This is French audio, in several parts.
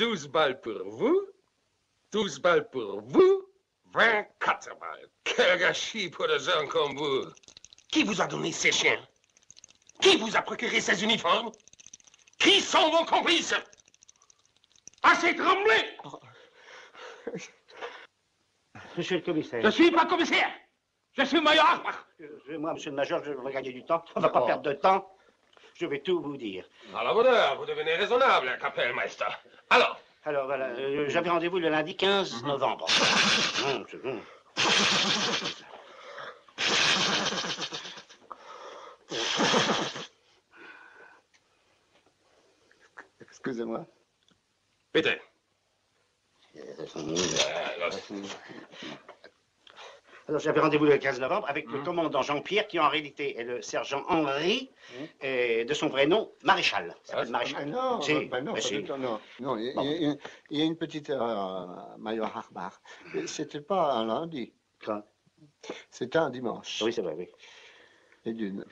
12 balles pour vous, 12 balles pour vous, 24 balles. Quel gâchis pour des gens comme vous. Qui vous a donné ces chiens? Qui vous a procuré ces uniformes? Qui sont vos complices? Assez tremblé! Monsieur le commissaire. Je suis pas commissaire! Je suis major! Moi, monsieur le major, je veux gagner du temps. On ne va pas perdre de temps. Je vais tout vous dire. À la bonne heure, vous devenez raisonnable, Kapellmeister. Alors? Alors, voilà, j'avais rendez-vous le lundi 15 novembre. Excusez-moi. Bitte. Alors, j'avais rendez-vous le 15 novembre avec le commandant Jean-Pierre, qui en réalité est le sergent Henri, et de son vrai nom, Maréchal. Il s'appelle Maréchal. Non, Si, non, si. non, il y a une petite erreur, Major Harbach. C'était pas un lundi. Quand? C'était un dimanche. Oui, c'est vrai, oui. Et d'une.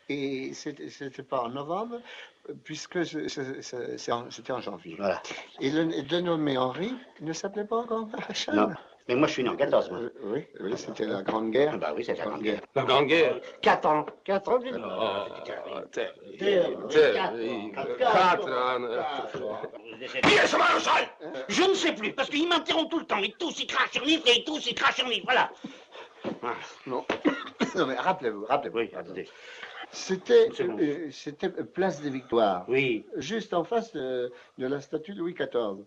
Et c'était pas en novembre, puisque c'était en janvier. Voilà. Et le dénommé Henri ne s'appelait pas encore Maréchal. Non. Mais moi, je suis né en 14, moi. Oui, c'était la Grande Guerre. Bah oui, c'est la Grande Guerre. La Grande Guerre. 4 ans. 4 ans, Qui est ce Maréchal? Je ne sais plus, parce qu'il m'interrompt tout le temps. Il tousse, il crache sur livre, et il tousse, il crache sur livre, voilà. Non. Non, mais rappelez-vous. Oui, attendez. C'était bon. Place des Victoires. Oui. Juste en face de la statue de Louis XIV.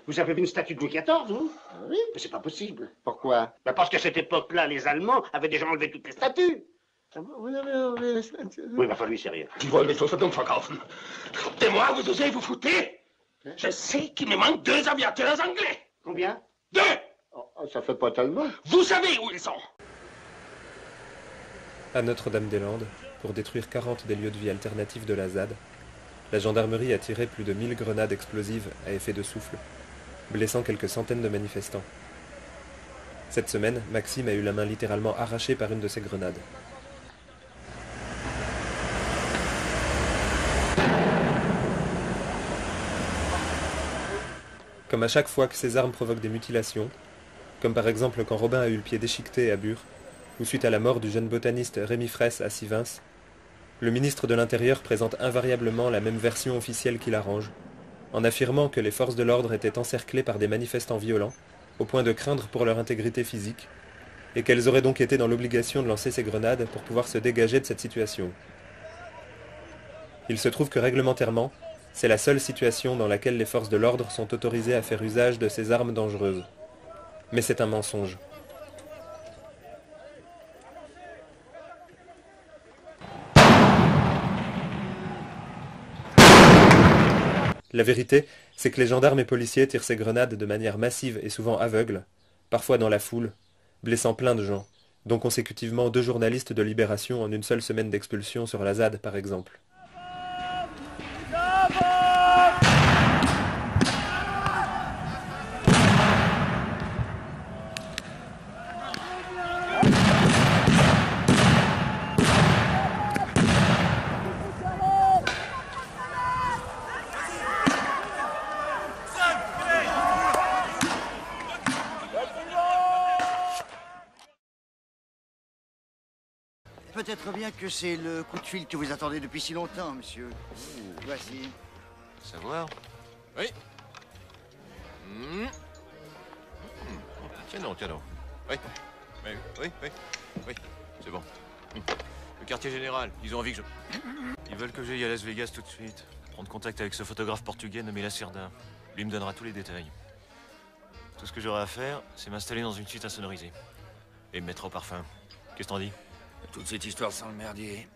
Vous avez vu une statue de Louis XIV, vous? Oui. Mais c'est pas possible. Pourquoi? Bah parce qu'à cette époque-là, les Allemands avaient déjà enlevé toutes les statues. Vous avez enlevé les statues? Oui, bah lui, c'est rien. Die wollen mich zur Verdunklung verkaufen. De moi, vous osez vous foutez? Je sais qu'il me manque 2 aviateurs anglais. Combien? 2! Oh, ça fait pas tellement. Vous savez où ils sont? À Notre-Dame-des-Landes, pour détruire 40 des lieux de vie alternatifs de la ZAD, la gendarmerie a tiré plus de 1000 grenades explosives à effet de souffle, blessant quelques centaines de manifestants. Cette semaine, Maxime a eu la main littéralement arrachée par une de ces grenades. Comme à chaque fois que ces armes provoquent des mutilations, comme par exemple quand Robin a eu le pied déchiqueté à Bure, ou suite à la mort du jeune botaniste Rémi Fraisse à Sivins, le ministre de l'Intérieur présente invariablement la même version officielle qu'il arrange, en affirmant que les forces de l'ordre étaient encerclées par des manifestants violents, au point de craindre pour leur intégrité physique, et qu'elles auraient donc été dans l'obligation de lancer ces grenades pour pouvoir se dégager de cette situation. Il se trouve que réglementairement, c'est la seule situation dans laquelle les forces de l'ordre sont autorisées à faire usage de ces armes dangereuses. Mais c'est un mensonge. La vérité, c'est que les gendarmes et policiers tirent ces grenades de manière massive et souvent aveugle, parfois dans la foule, blessant plein de gens, dont consécutivement 2 journalistes de Libération en une seule semaine d'expulsion sur la ZAD par exemple. Peut-être bien que c'est le coup de fil que vous attendez depuis si longtemps, monsieur. Voici. Savoir? Oui. Tiens donc, tiens donc. Oui. Oui. C'est bon. Le quartier général, ils ont envie que je... Ils veulent que j'aille à Las Vegas tout de suite. Prendre contact avec ce photographe portugais nommé Lacerdin. Lui me donnera tous les détails. Tout ce que j'aurai à faire, c'est m'installer dans une suite insonorisée. Et me mettre au parfum. Qu'est-ce que t'en dis? Toute cette histoire sans le merdier.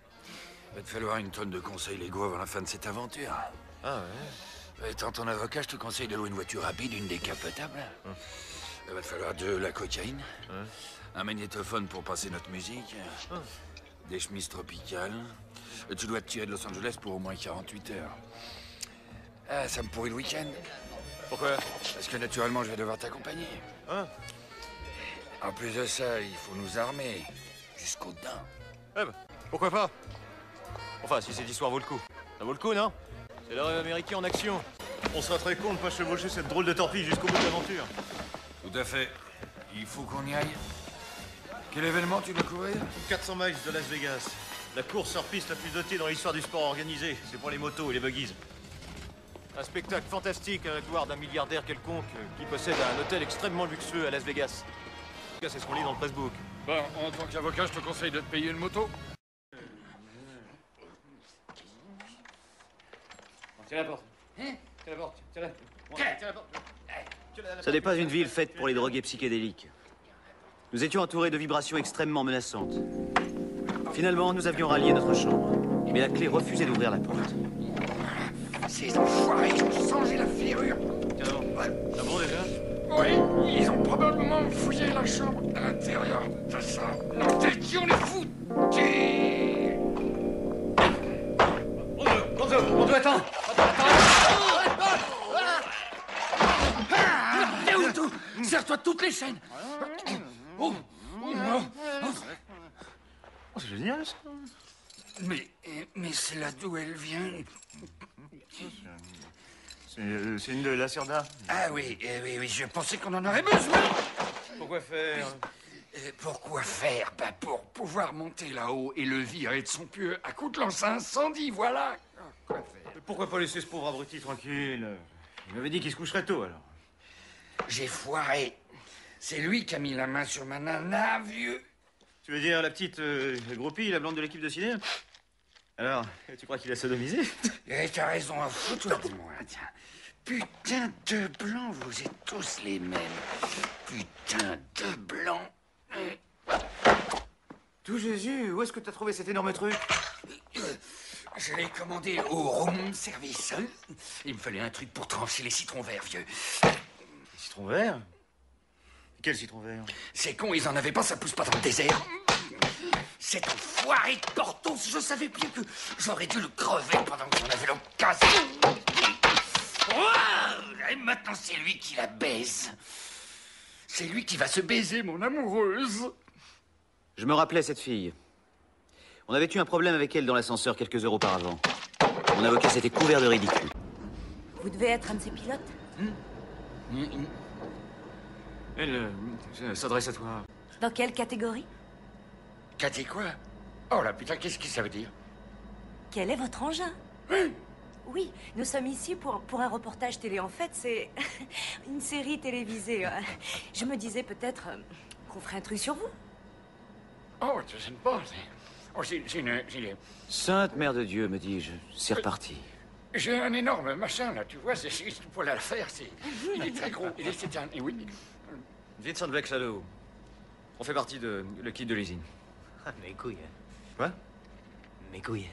Va te falloir une tonne de conseils légaux avant la fin de cette aventure. Ah ouais? Étant ton avocat, je te conseille de louer une voiture rapide, une décapotable. Il va te falloir de la cocaïne, un magnétophone pour passer notre musique, des chemises tropicales. Tu dois te tirer de Los Angeles pour au moins 48 heures. Ah, ça me pourrit le week-end. Pourquoi? Parce que naturellement, je vais devoir t'accompagner. En plus de ça, il faut nous armer. Jusqu'aux dents. Eh ben, pourquoi pas? Enfin, si cette histoire vaut le coup. Ça vaut le coup, non? C'est le rêve américain en action. On sera très con de pas chevaucher cette drôle de torpille jusqu'au bout de l'aventure. Tout à fait. Il faut qu'on y aille. Quel événement tu dois couvrir? 400 miles de Las Vegas. La course hors piste la plus dotée dans l'histoire du sport organisé. C'est pour les motos et les buggies. Un spectacle fantastique à la gloire d'un milliardaire quelconque qui possède un hôtel extrêmement luxueux à Las Vegas. En tout cas, c'est ce qu'on lit dans le pressbook. Bon, en tant qu'avocat, je te conseille de te payer une moto. Tiens la porte. Tiens la porte. Tiens la porte. Ce n'est pas une ville faite pour les drogués psychédéliques. Nous étions entourés de vibrations extrêmement menaçantes. Finalement, nous avions rallié notre chambre. Mais la clé refusait d'ouvrir la porte. Ces enfoirés, ils ont changé la ferrure. Tiens donc. Ah bon déjà? Oui, ils ont probablement fouillé la chambre à l'intérieur de ça. Non, t'es qui on les fout? Gonzo, attends. T'es où tout? Serre-toi toutes les chaînes. Oh, C'est génial ça. Mais c'est là d'où elle vient. C'est une de la Cerda. Ah oui, oui, je pensais qu'on en aurait besoin. Pourquoi faire? Pourquoi faire? Bah pour pouvoir monter là-haut et le virer de son pieu à coups de lance à incendie, voilà. Quoi faire? Pourquoi pas laisser ce pauvre abruti tranquille? Il m'avait dit qu'il se coucherait tôt alors. J'ai foiré. C'est lui qui a mis la main sur ma nana, vieux. Tu veux dire la petite groupie, la blonde de l'équipe de ciné? Alors, tu crois qu'il a sodomisé? Et t'as raison, fous-toi de moi, tiens. Putain de blancs, vous êtes tous les mêmes. Putain de blancs. Tout Jésus, où est-ce que t'as trouvé cet énorme truc? Je l'ai commandé au room service. Il me fallait un truc pour trancher les citrons verts, vieux. Les citrons verts? Quel citron vert? C'est con, ils en avaient pas, ça pousse pas dans le désert. Cet enfoiré de Portos, je savais bien que j'aurais dû le crever pendant que j'en avais l'occasion. Oh, et maintenant, c'est lui qui la baise. C'est lui qui va se baiser, mon amoureuse. Je me rappelais cette fille. On avait eu un problème avec elle dans l'ascenseur quelques heures auparavant. Mon avocat s'était couvert de ridicule. Vous devez être un de ces pilotes? Elle s'adresse à toi. Dans quelle catégorie? Cathy quoi? Oh là, putain, qu'est-ce que ça veut dire? Quel est votre engin? Oui, nous sommes ici pour un reportage télé. En fait, c'est une série télévisée. Je me disais peut-être qu'on ferait un truc sur vous. Oh, je sais pas. Oh, c'est une... Sainte Mère de Dieu, me dis-je. C'est reparti. J'ai un énorme machin, là, tu vois, c'est pour la faire, il est très gros. C'est un... Oui. Vincent Black Shadow. On fait partie de le kit de l'usine. Ah, mes couilles. Quoi? Mes couilles.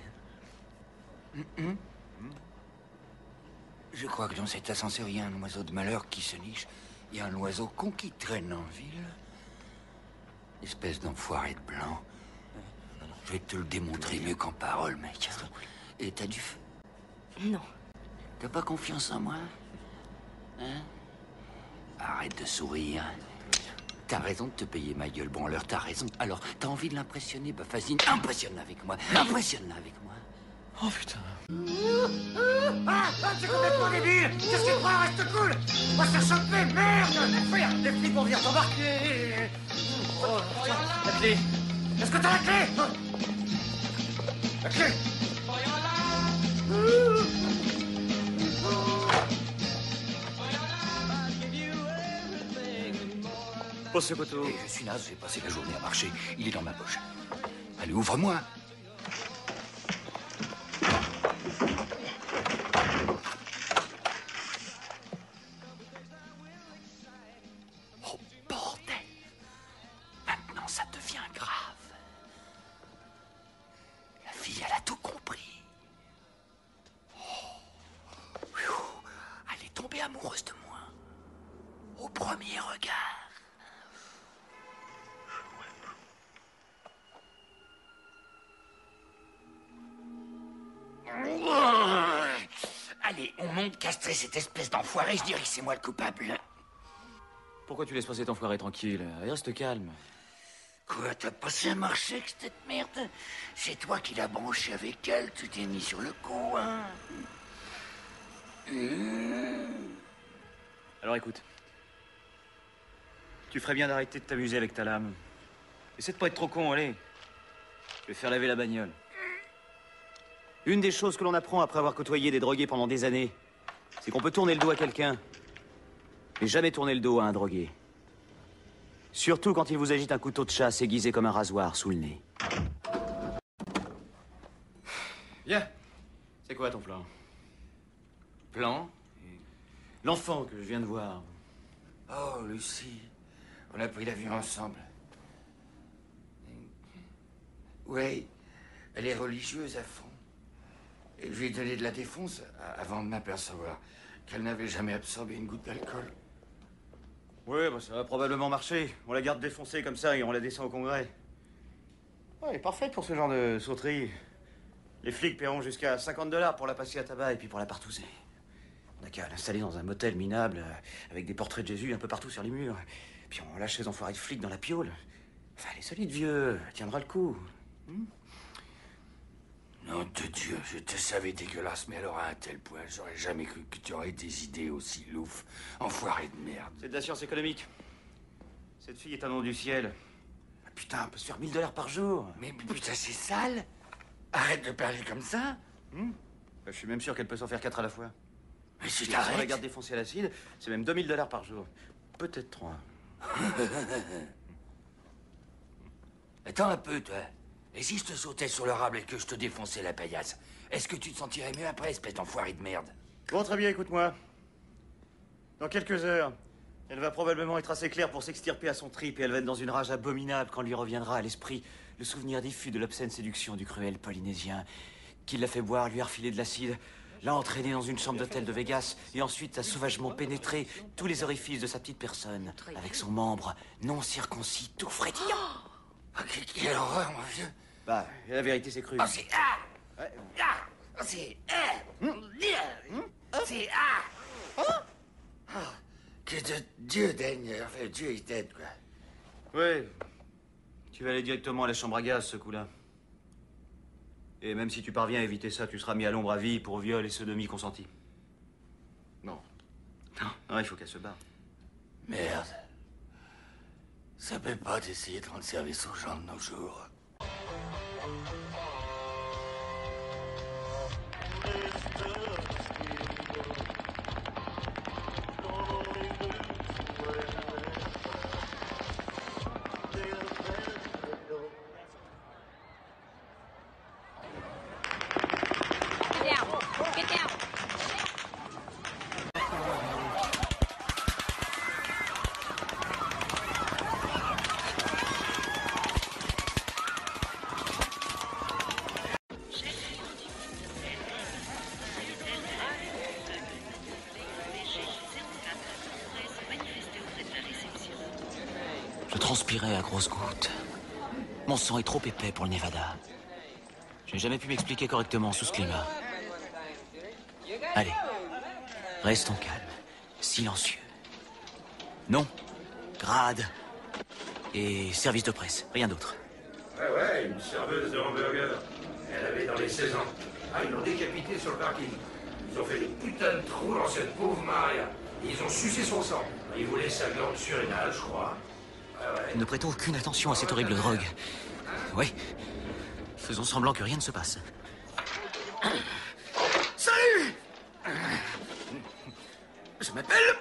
Je crois que dans cet ascenseur, il y a un oiseau de malheur qui se niche. Il y a un oiseau con qui traîne en ville. Espèce d'enfoiré de blanc. Je vais te le démontrer mieux qu'en parole, mec. Et t'as du feu? Non. T'as pas confiance en moi? Hein? Arrête de sourire. T'as raison de te payer ma gueule. Bon, alors t'as raison. Alors, t'as envie de l'impressionner? Bah, vas-y, impressionne-la avec moi. Impressionne-la avec moi. Oh putain. C'est complètement débile. Qu'est-ce que tu crois? Reste cool. On va se faire choper, merde. Les flics vont venir t'embarquer. Oh, putain. La clé. Est-ce que t'as la clé? La clé. Pose ce poteau. Et je suis naze, j'ai passé la journée à marcher. Il est dans ma poche. Allez, ouvre-moi. Oh, bordel. Maintenant, ça devient grave. La fille, elle a tout compris. Oh. Elle est tombée amoureuse de moi. Au premier regard. Allez, on monte castrer cette espèce d'enfoiré, je dirais que c'est moi le coupable. Pourquoi tu laisses passer ton frère tranquille? Reste calme. Quoi, t'as passé un marché avec cette merde? C'est toi qui l'as branché avec elle, tu t'es mis sur le coup, hein? Alors écoute. Tu ferais bien d'arrêter de t'amuser avec ta lame. Essaie de pas être trop con, allez. Je vais faire laver la bagnole. Une des choses que l'on apprend après avoir côtoyé des drogués pendant des années, c'est qu'on peut tourner le dos à quelqu'un, mais jamais tourner le dos à un drogué. Surtout quand il vous agite un couteau de chasse aiguisé comme un rasoir sous le nez. Viens. C'est quoi ton plan? Plan? L'enfant que je viens de voir. Oh, Lucie. On a pris l'avion ensemble. Oui, elle est religieuse à fond. Et je lui ai donné de la défonce avant de m'apercevoir qu'elle n'avait jamais absorbé une goutte d'alcool. Oui, bah ça va probablement marcher. On la garde défoncée comme ça et on la descend au congrès. Ouais, elle est parfaite pour ce genre de sauterie. Les flics paieront jusqu'à 50 $ pour la passer à tabac et puis pour la partouzer. On n'a qu'à l'installer dans un motel minable avec des portraits de Jésus un peu partout sur les murs. Puis on lâche ces enfoirés de flics dans la piole. Enfin, elle est solide, vieux. Elle tiendra le coup. Nom de Dieu, je te savais dégueulasse, mais alors à un tel point, j'aurais jamais cru que tu aurais des idées aussi louches. Enfoiré de merde. C'est de la science économique. Cette fille est un nom du ciel. Ah, putain, on peut se faire 1000 $ par jour. Mais putain, c'est sale. Arrête de parler comme ça. Je suis même sûr qu'elle peut s'en faire 4 à la fois. Mais si Si on la t'arrêtes... garde défoncée à l'acide, c'est même 2000 $ par jour. Peut-être 3. Attends un peu, toi. Et si je te sautais sur le rable et que je te défonçais la paillasse, est-ce que tu te sentirais mieux après, espèce d'enfoiré de merde? Bon, très bien, écoute-moi. Dans quelques heures, elle va probablement être assez claire pour s'extirper à son trip et elle va être dans une rage abominable quand lui reviendra à l'esprit le souvenir diffus de l'obscène séduction du cruel Polynésien qui l'a fait boire, lui a refilé de l'acide, l'a entraîné dans une chambre d'hôtel de Vegas et ensuite a sauvagement pénétré tous les orifices de sa petite personne avec son membre non circoncis tout frétillant. Oh, quelle horreur, mon vieux. Bah, la vérité, c'est cru. Oh, c'est... Ah Ouais. Ah Oh, c'est... C'est... Oh, que de Dieu daigne... Enfin, Dieu est tête, quoi. Ouais. Tu vas aller directement à la chambre à gaz, ce coup-là. Et même si tu parviens à éviter ça, tu seras mis à l'ombre à vie pour viol et sodomie consentis. Non. Non, il faut qu'elle se barre. Merde. Ça peut pas d'essayer de rendre service aux gens de nos jours. Je transpirais à grosses gouttes. Mon sang est trop épais pour le Nevada. Je n'ai jamais pu m'expliquer correctement sous ce climat. Allez, restons calmes, silencieux. Nom, grade et service de presse, rien d'autre. Ouais, une serveuse de hamburger. Elle avait dans les 16 ans. Ah, ils l'ont décapitée sur le parking. Ils ont fait des putains de trous dans cette pauvre Maria. Et ils ont sucé son sang. Ils voulaient sa glande surrénale, je crois. Nous ne prêtons aucune attention à cette horrible drogue. Oui. Faisons semblant que rien ne se passe. Salut! Je m'appelle...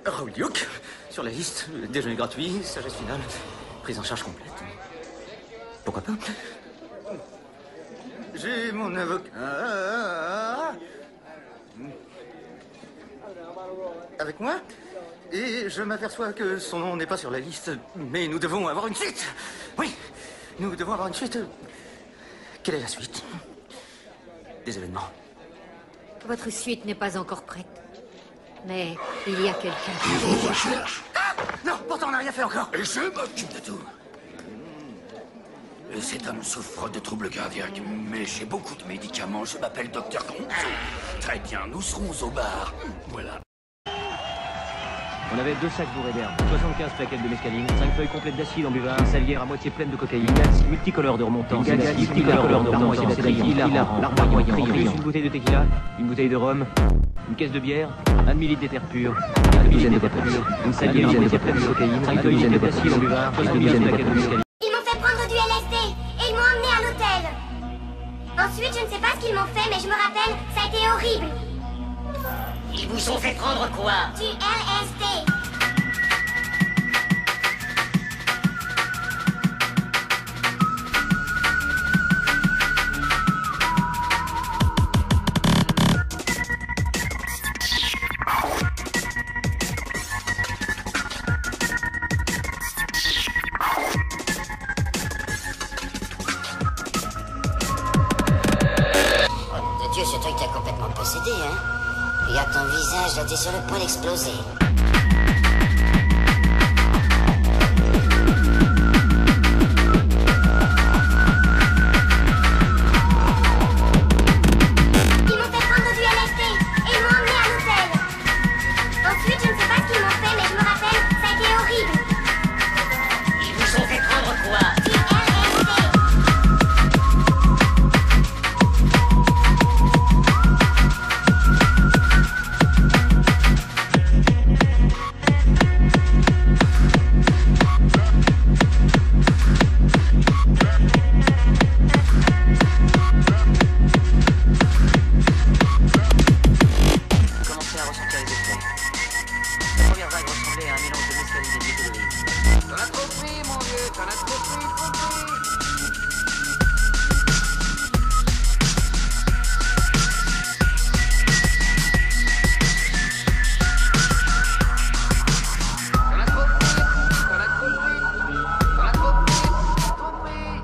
Raoul Duke, sur la liste, déjeuner gratuit, sagesse finale, prise en charge complète. Pourquoi pas? J'ai mon avocat avec moi et je m'aperçois que son nom n'est pas sur la liste, mais nous devons avoir une suite. Oui, nous devons avoir une suite. Quelle est la suite? Des événements. Votre suite n'est pas encore prête. Mais il y a quelqu'un qui... Je cherche. Non, pourtant on n'a rien fait encore. Et je m'occupe de tout. Cet homme souffre de troubles cardiaques, mais j'ai beaucoup de médicaments. Je m'appelle Dr. Gonzo. Très bien, nous serons au bar. Voilà. On avait 2 sacs bourrés d'herbe, 75 plaquettes de mescaline, 5 feuilles complètes d'acide en buvard, une salière à moitié pleine de cocaïne, multicolore de remontant, multicolore de remontant, l'armoyant, plus une bouteille de tequila, une bouteille de rhum, une caisse de bière, un demi-litre d'éther pur, une douzaine de pur, une salière à moitié pleine de cocaïne, 5 feuilles complètes d'acide en buvard, 75 plaquettes de mescaline. Ils m'ont fait prendre du LSD et ils m'ont emmené à l'hôtel. Ensuite, je ne sais pas ce qu'ils m'ont fait, mais je me rappelle, ça a été horrible. Ils vous ont fait prendre quoi? Du LSD. Oh, de Dieu, ce truc t'a complètement possédé, hein? Regarde ton visage, là, t'es sur le point d'exploser. Ils m'ont fait prendre du LSD et ils m'ont emmené à l'hôtel. Ensuite, je ne sais pas ce qu'ils m'ont fait, mais je me rappelle, ça a été horrible. Ils vous ont fait prendre quoi? Du LSD. Commencez à ressentir les effets. La première vague ressemblait à un mélange de mescaline et de méthodologie. T'en as trop pris, mon vieux, t'en as trop pris, trop pris. T'en as trop pris, t'en as trop pris, t'en as trop pris, trop pris.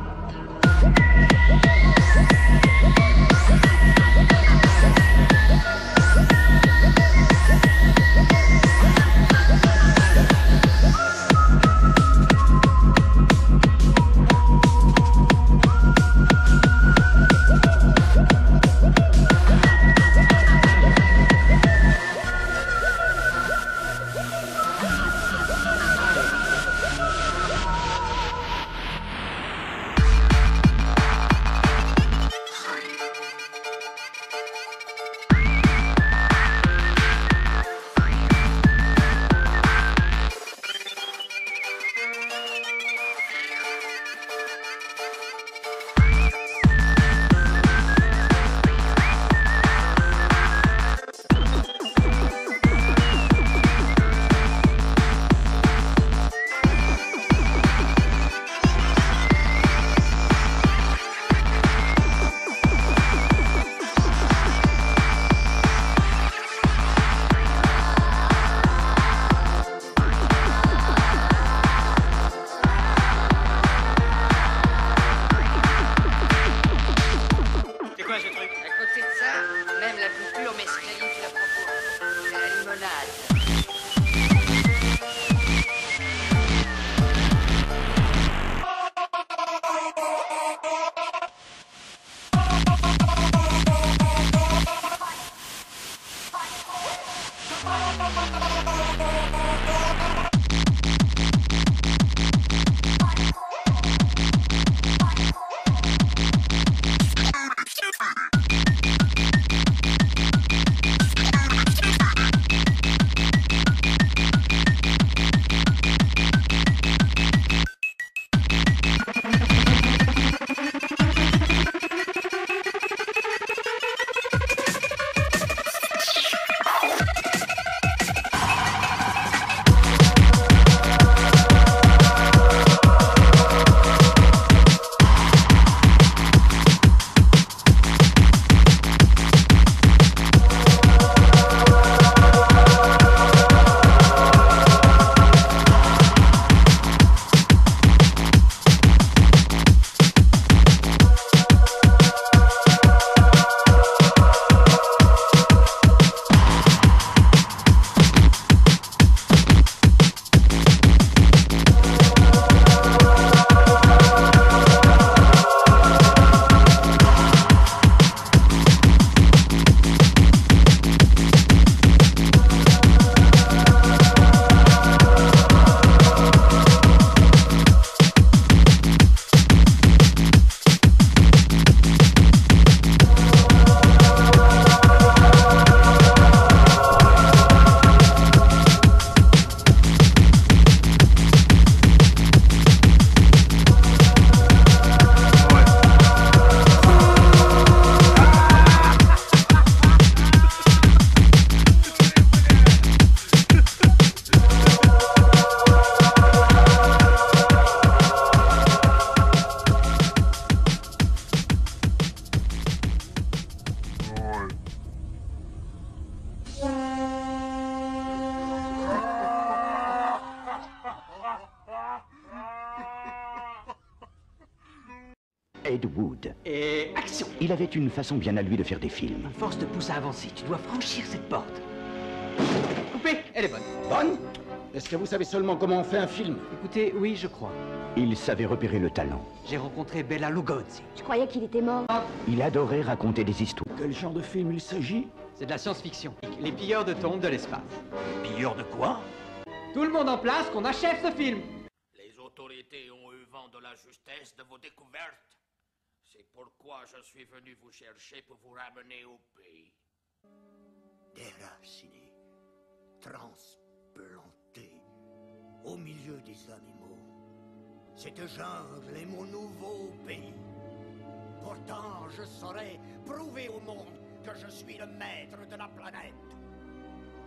C'est quoi ce truc? À côté de ça, même la plus pure mescaline, tu la prends pas. C'est la limonade. Ed Wood. Et action! Il avait une façon bien à lui de faire des films. Force te pousse à avancer. Tu dois franchir cette porte. Coupé, elle est bonne. Bonne? Est-ce que vous savez seulement comment on fait un film? Écoutez, oui, je crois. Il savait repérer le talent. J'ai rencontré Bela Lugosi. Je croyais qu'il était mort. Il adorait raconter des histoires. Quel genre de film il s'agit? C'est de la science-fiction. Les pilleurs de tombes de l'espace. Pilleurs de quoi? Tout le monde en place, qu'on achève ce film. Les autorités ont eu vent de la justesse de vos découvertes. C'est pourquoi je suis venu vous chercher pour vous ramener au pays. Déraciné, transplanté, au milieu des animaux. Cette jungle est mon nouveau pays. Pourtant, je saurais prouver au monde que je suis le maître de la planète.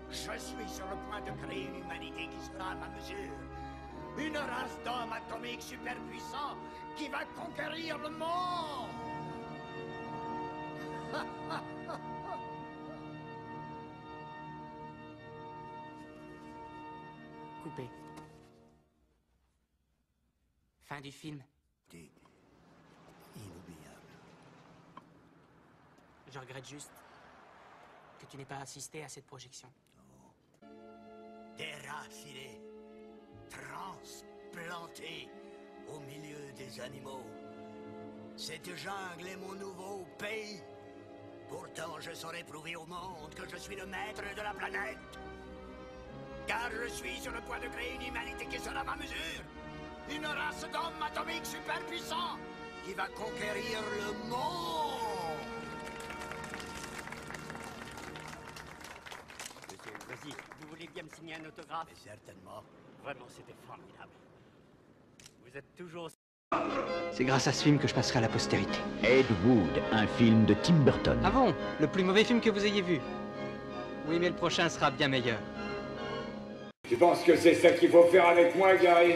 Je suis sur le point de créer une humanité qui sera à ma mesure. Une race d'hommes atomiques super puissants qui va conquérir le monde. Coupé. Fin du film. T'es inoubliable. Je regrette juste que tu n'aies pas assisté à cette projection. Déraciné, transplanté au milieu des animaux. Cette jungle est mon nouveau pays. Pourtant, je saurais prouver au monde que je suis le maître de la planète. Car je suis sur le point de créer une humanité qui sera à ma mesure. Une race d'hommes atomiques super puissants qui va conquérir le monde. Monsieur, vas-y, vous voulez bien me signer un autographe? Mais certainement. Vraiment, c'était formidable. Vous êtes toujours... C'est grâce à ce film que je passerai à la postérité. Ed Wood, un film de Tim Burton. Ah bon? Le plus mauvais film que vous ayez vu? Oui, mais le prochain sera bien meilleur. Tu penses que c'est ça qu'il faut faire avec moi, Gary?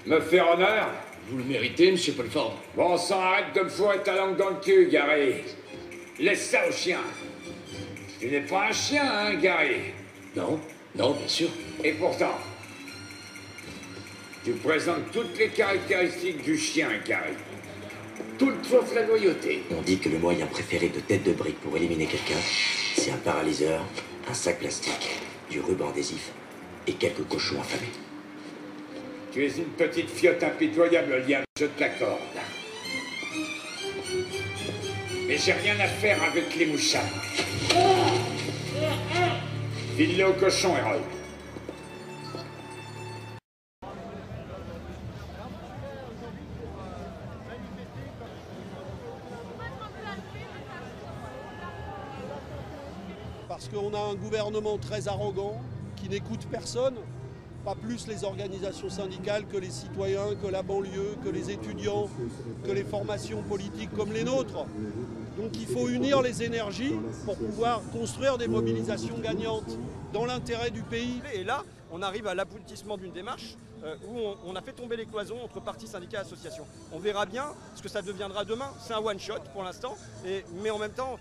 Me faire honneur? Vous le méritez, monsieur Polford. Bon sang, arrête de me fourrer ta langue dans le cul, Gary. Laisse ça au chien. Tu n'es pas un chien, hein, Gary? Non, non, bien sûr. Et pourtant, tu présentes toutes les caractéristiques du chien, Gary. Toutes sauf la loyauté. On dit que le moyen préféré de tête de brique pour éliminer quelqu'un, c'est un paralyseur, un sac plastique, du ruban adhésif et quelques cochons affamés. Tu es une petite fiotte impitoyable, Liam, je te l'accorde. Mais j'ai rien à faire avec les mouchards. File-le au cochon, Harold. Parce qu'on a un gouvernement très arrogant, qui n'écoute personne, pas plus les organisations syndicales que les citoyens, que la banlieue, que les étudiants, que les formations politiques comme les nôtres. Donc il faut unir les énergies pour pouvoir construire des mobilisations gagnantes dans l'intérêt du pays. Et là, on arrive à l'aboutissement d'une démarche où on a fait tomber les cloisons entre partis, syndicats et associations. On verra bien ce que ça deviendra demain. C'est un one-shot pour l'instant, mais en même temps,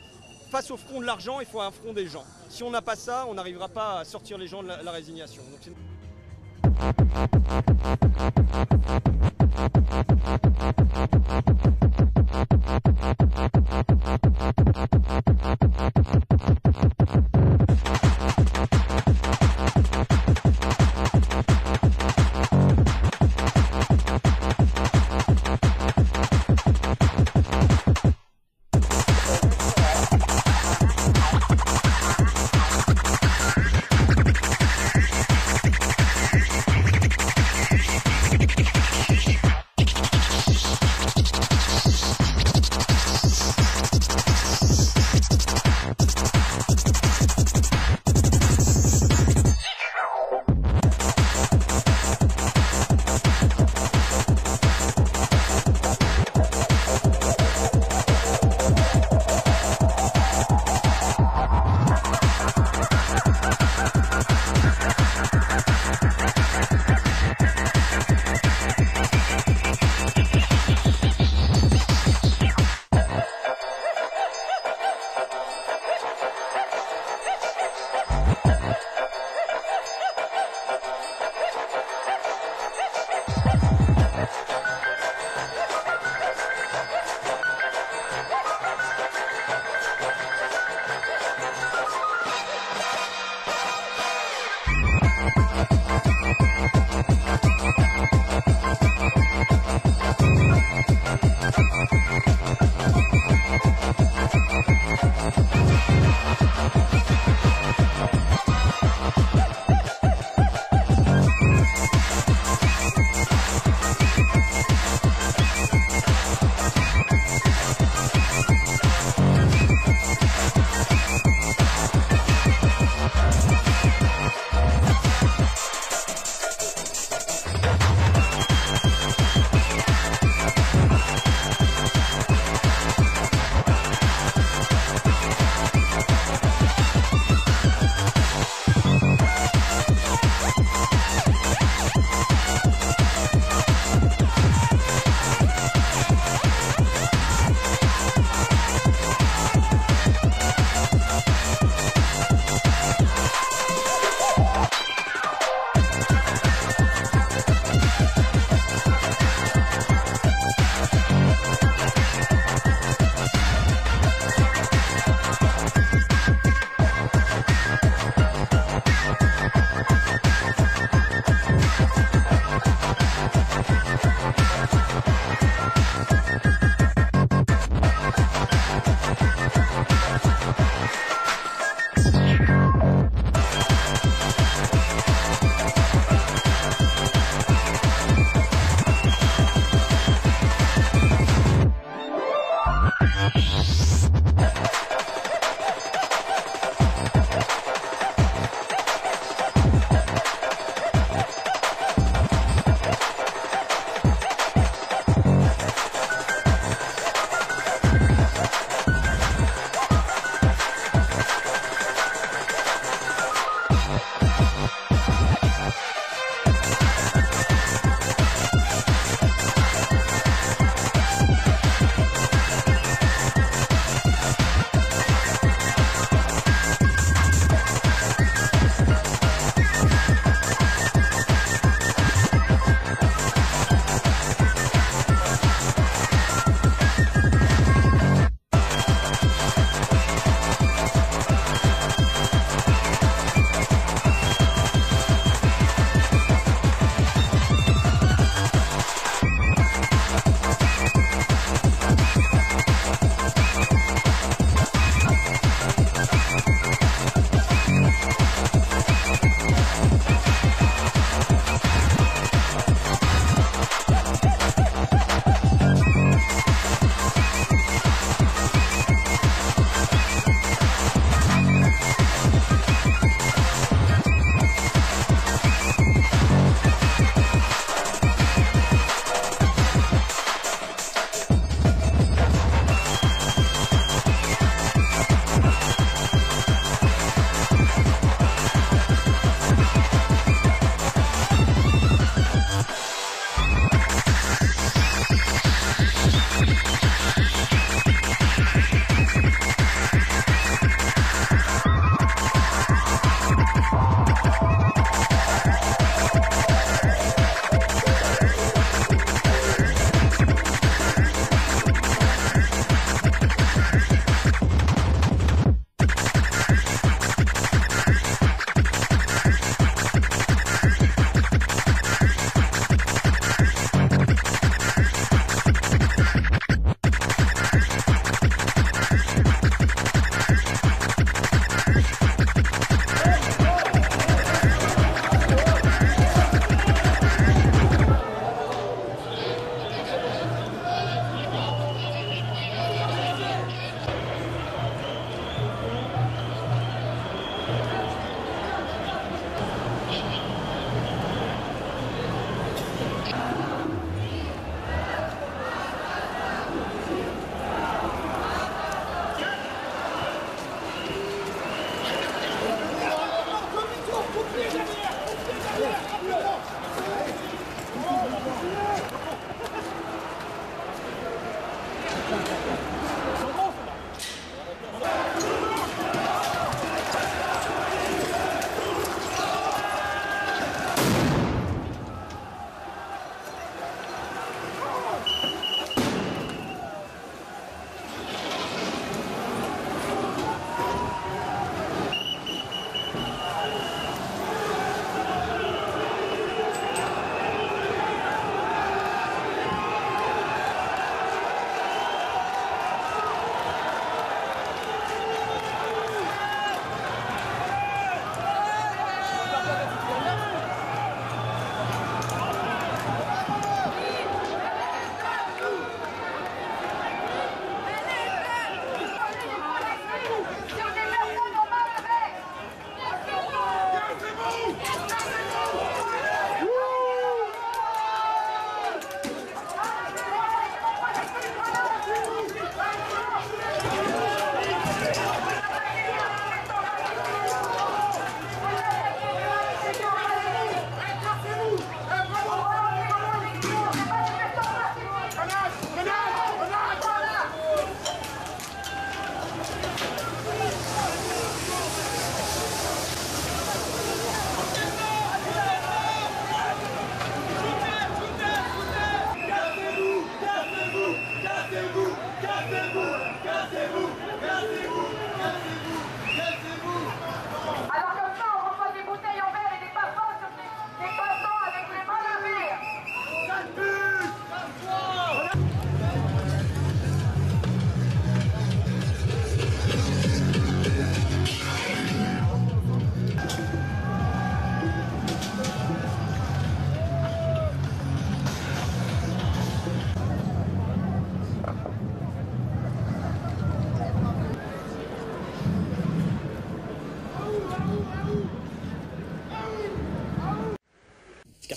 face au front de l'argent, il faut un front des gens. Si on n'a pas ça, on n'arrivera pas à sortir les gens de la résignation. Donc, C'est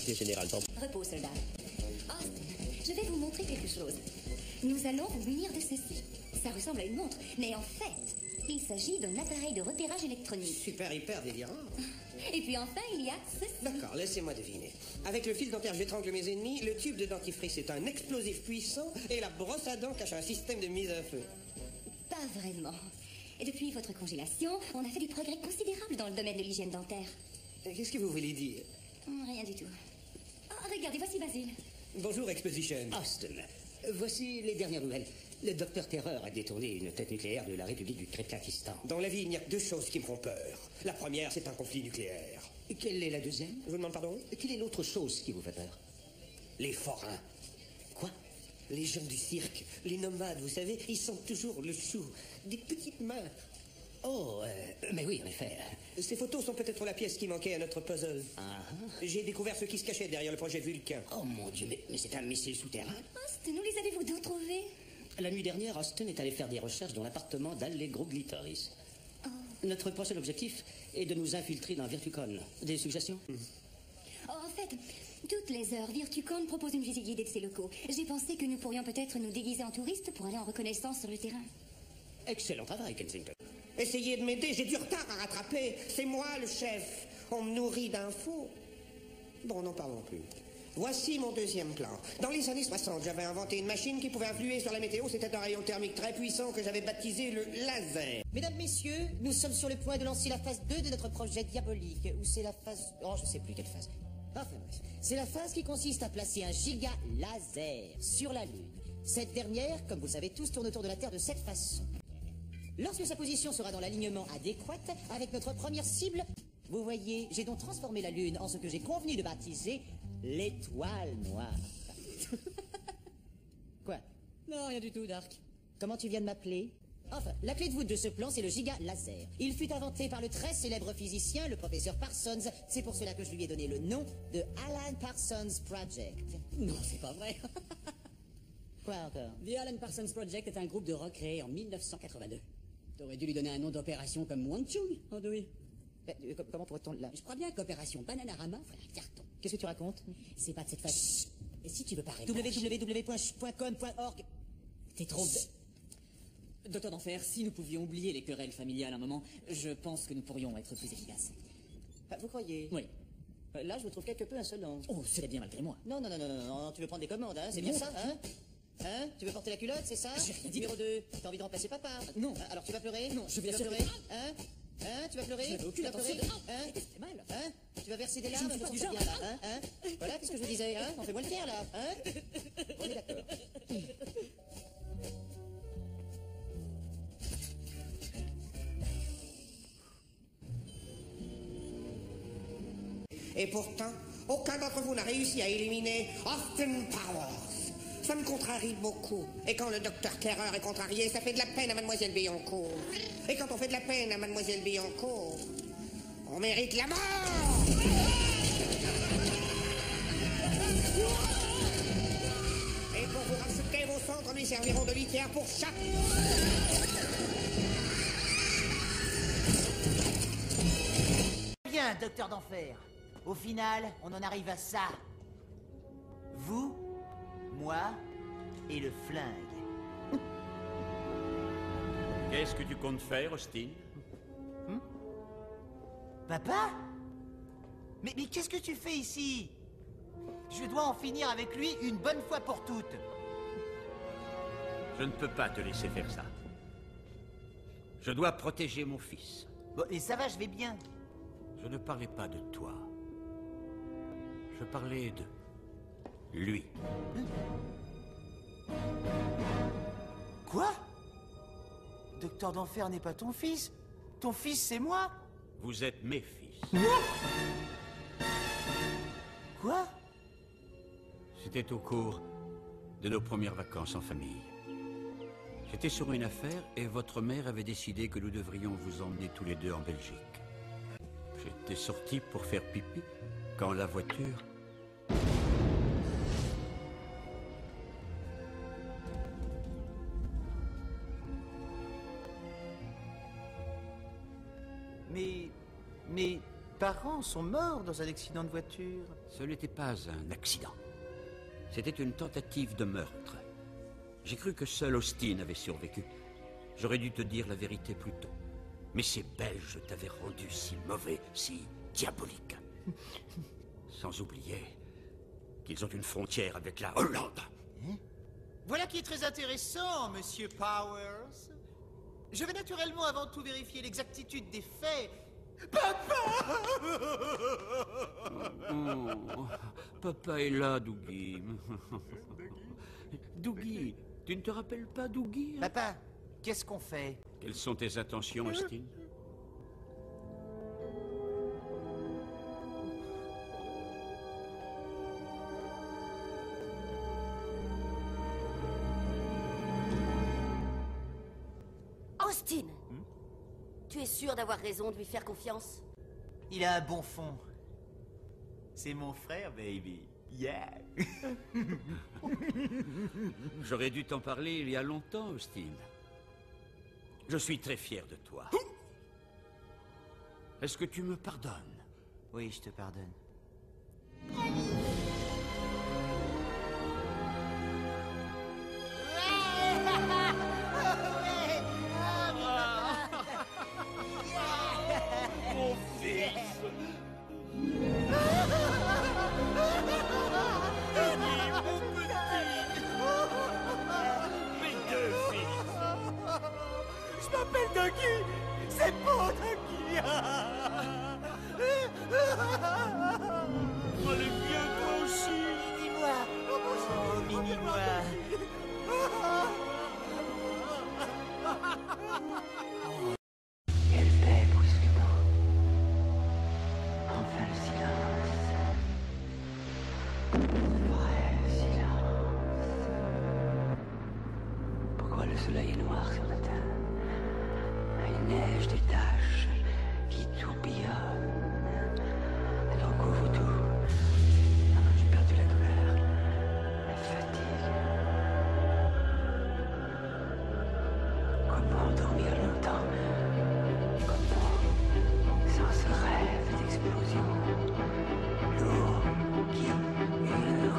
quartier général Temple. Repos, soldat. Austin, je vais vous montrer quelque chose. Nous allons vous munir de ceci. Ça ressemble à une montre, mais en fait, il s'agit d'un appareil de repérage électronique. Super, hyper délirant. Et puis enfin, il y a ceci. D'accord, laissez-moi deviner. Avec le fil dentaire, j'étrangle mes ennemis, le tube de dentifrice est un explosif puissant, et la brosse à dents cache un système de mise à feu. Pas vraiment. Et depuis votre congélation, on a fait du progrès considérable dans le domaine de l'hygiène dentaire. Qu'est-ce que vous voulez dire? Rien du tout. Oh, regardez, voici Basile. Bonjour, Exposition. Austin, voici les dernières nouvelles. Le docteur Terreur a détourné une tête nucléaire de la République du Kirghizistan. Dans la vie, il n'y a que deux choses qui me font peur. La première, c'est un conflit nucléaire. Et quelle est la deuxième? Je vous demande pardon? Quelle est l'autre chose qui vous fait peur? Les forains. Quoi? Les gens du cirque, les nomades, vous savez, ils sentent toujours le chou. Des petites mains. Oh, mais oui, en effet. Ces photos sont peut-être la pièce qui manquait à notre puzzle. J'ai découvert ce qui se cachait derrière le projet Vulcain. Oh mon Dieu, mais c'est un missile souterrain? Austin, où les avez-vous donc trouvés? La nuit dernière, Austin est allé faire des recherches dans l'appartement d'Allegro Glitoris. Notre prochain objectif est de nous infiltrer dans Virtucon. Des suggestions? En fait, toutes les heures, Virtucon propose une visite guidée de ses locaux. J'ai pensé que nous pourrions peut-être nous déguiser en touristes pour aller en reconnaissance sur le terrain. Excellent travail, Kensington. Essayez de m'aider, j'ai du retard à rattraper. C'est moi le chef. On me nourrit d'infos. Bon, n'en parlons plus. Voici mon deuxième plan. Dans les années 60, j'avais inventé une machine qui pouvait influer sur la météo. C'était un rayon thermique très puissant que j'avais baptisé le laser. Mesdames, messieurs, nous sommes sur le point de lancer la phase 2 de notre projet diabolique. Ou c'est la phase... Oh, je sais plus quelle phase. Enfin bref. C'est la phase qui consiste à placer un giga laser sur la Lune. Cette dernière, comme vous le savez tous, tourne autour de la Terre de cette façon. Lorsque sa position sera dans l'alignement adéquat avec notre première cible, vous voyez, j'ai donc transformé la Lune en ce que j'ai convenu de baptiser l'étoile noire. Quoi? Non, rien du tout, Dark. Comment tu viens de m'appeler? Enfin, la clé de voûte de ce plan, c'est le giga laser. Il fut inventé par le très célèbre physicien, le professeur Parsons. C'est pour cela que je lui ai donné le nom de Alan Parsons Project. Non, c'est pas vrai. Quoi encore? The Alan Parsons Project est un groupe de rock créé en 1982. T'aurais dû lui donner un nom d'opération comme Wang Chung, Andouille. Comment pourrait-on là? Je crois bien qu'opération Bananarama ferait un carton. Qu'est-ce que tu racontes? C'est pas de cette façon. Et si tu veux parler www.com.org. T'es trop... Docteur d'Enfer, si nous pouvions oublier les querelles familiales un moment, je pense que nous pourrions être plus efficaces. Vous croyez? Oui. Là, je vous trouve quelque peu insolent. Oh, c'est bien malgré moi. Non, tu veux prendre des commandes, hein? C'est bien ça, hein? Hein? Tu veux porter la culotte, c'est ça? Numéro 2, t'as envie de remplacer papa? Non. Alors tu vas pleurer? Non, je vais pleurer. Hein? Hein? Tu vas pleurer? Tu vas pleurer? Hein? C'est mal. Hein? Tu vas verser des larmes? Je bien là, hein? Hein? Voilà, qu'est-ce que je vous disais, hein? On fait moins le fier, là, hein? On est d'accord. Et pourtant, aucun d'entre vous n'a réussi à éliminer Austin Powers. Ça me contrarie beaucoup. Et quand le docteur Terreur est contrarié, ça fait de la peine à Mademoiselle Billancourt. Et quand on fait de la peine à Mademoiselle Billancourt, on mérite la mort! Et pour vous racheter, vos centres lui serviront de litière pour chaque... Bien, docteur d'Enfer. Au final, on en arrive à ça. Vous, moi et le flingue. Qu'est-ce que tu comptes faire, Austin? Papa? Mais qu'est-ce que tu fais ici? Je dois en finir avec lui une bonne fois pour toutes. Je ne peux pas te laisser faire ça. Je dois protéger mon fils. Bon, et ça va, je vais bien. Je ne parlais pas de toi. Je parlais de... lui. Quoi? Docteur d'Enfer n'est pas ton fils? Ton fils, c'est moi? Vous êtes mes fils. Quoi? C'était au cours de nos premières vacances en famille. J'étais sur une affaire et votre mère avait décidé que nous devrions vous emmener tous les deux en Belgique. J'étais sorti pour faire pipi quand la voiture... Mais parents sont morts dans un accident de voiture. Ce n'était pas un accident. C'était une tentative de meurtre. J'ai cru que seul Austin avait survécu. J'aurais dû te dire la vérité plus tôt. Mais ces Belges t'avaient rendu si mauvais, si diabolique. Sans oublier qu'ils ont une frontière avec la Hollande. Voilà qui est très intéressant, Monsieur Powers. Je vais naturellement avant tout vérifier l'exactitude des faits. Papa! Oh, papa est là, Dougie. Dougie, tu ne te rappelles pas Dougie? Papa, qu'est-ce qu'on fait? Quelles sont tes intentions, Austin? Austin, tu es sûr d'avoir raison de lui faire confiance? Il a un bon fond. C'est mon frère, baby. Yeah. J'aurais dû t'en parler il y a longtemps, Austin. Je suis très fier de toi. Est-ce que tu me pardonnes? Oui, je te pardonne. Mon fils! Mes deux fils! Je m'appelle Dougie! C'est bon, Dougie! Oh, le vieux aussi! Mini-moi! Oh, mini-moi! Quel paix brusquement. Enfin le silence. Vrai silence. Pourquoi le soleil est noir sur la terre? Il neige des taches qui tourbillonnent. Elle recouvre tout. J'ai perdu la couleur, la fatigue. Comment dormir longtemps? Comment, sans ce rêve d'explosion, lourd qui hurle.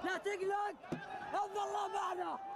لا تقلق، الله معنا.